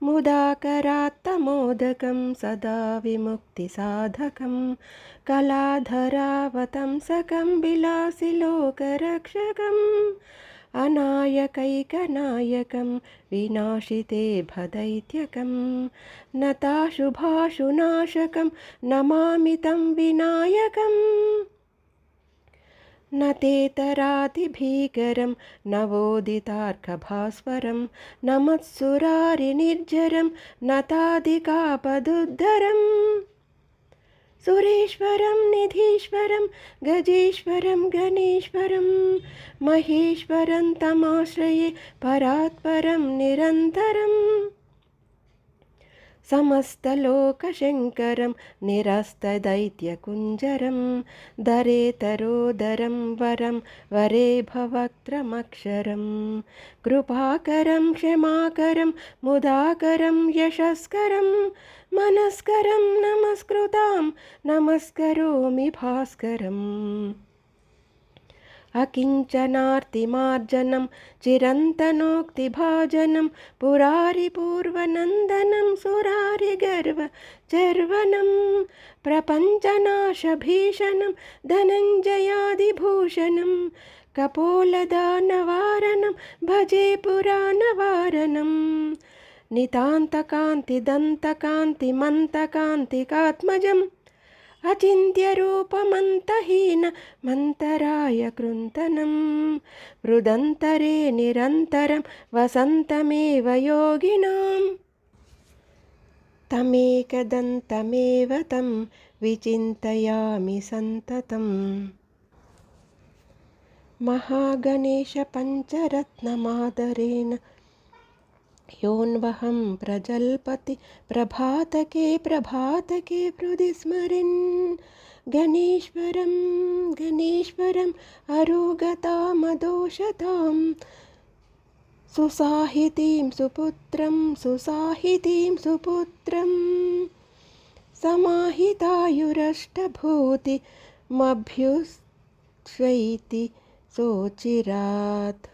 मुदाकरात्तमोदकं सदा विमुक्तिसाधकं कलाधरावतंसकं विलासिलोकरक्षकम् अनायकैकनायकं विनाशिते भदैत्यकं नताशुभाशुनाशकं नमामि तं विनायकम् न तेतरातिभीकरं नवोदितार्कभास्वरं नमत्सुरारिनिर्जरं नतादिकापदुद्धरम् सुरेश्वरं निधीश्वरं गजेश्वरं गणेश्वरं महेश्वरं तमाश्रये परात्परं निरन्तरम् समस्तलोकशङ्करं निरस्तदैत्यकुञ्जरं दरेतरोदरं वरं वरेभवक्त्रमक्षरं कृपाकरं क्षमाकरं मुदाकरं यशस्करं मनस्करं नमस्कृतां नमस्करोमि भास्करम् अकिञ्चनार्तिमार्जनं चिरन्तनोक्तिभाजनं पुरारिपूर्वनन्दनं सुरारिगर्वचर्वनं प्रपञ्चनाशभीषणं धनञ्जयादिभूषणं कपोलदानवारणं भजे पुराणवारणं नितान्तकान्तिदन्तकान्तिमन्तकान्तिकात्मजम् अचिन्त्यरूपमन्तहीन मन्तराय कृन्तनं हृदन्तरे निरन्तरं वसन्तमेव योगिनां तमेकदन्तमेव तं विचिन्तयामि सन्ततम् महागणेशपञ्चरत्नमादरेण योऽन्वहं प्रजल्पति प्रभातके प्रभातके हृदि स्मरन् गणेश्वरं गणेश्वरम् अरोगतामदोषतां सुसाहितीं सुपुत्रं सुसाहितीं सुपुत्रं समाहितायुरष्टभूतिमभ्युष्यैति सोचिरात्।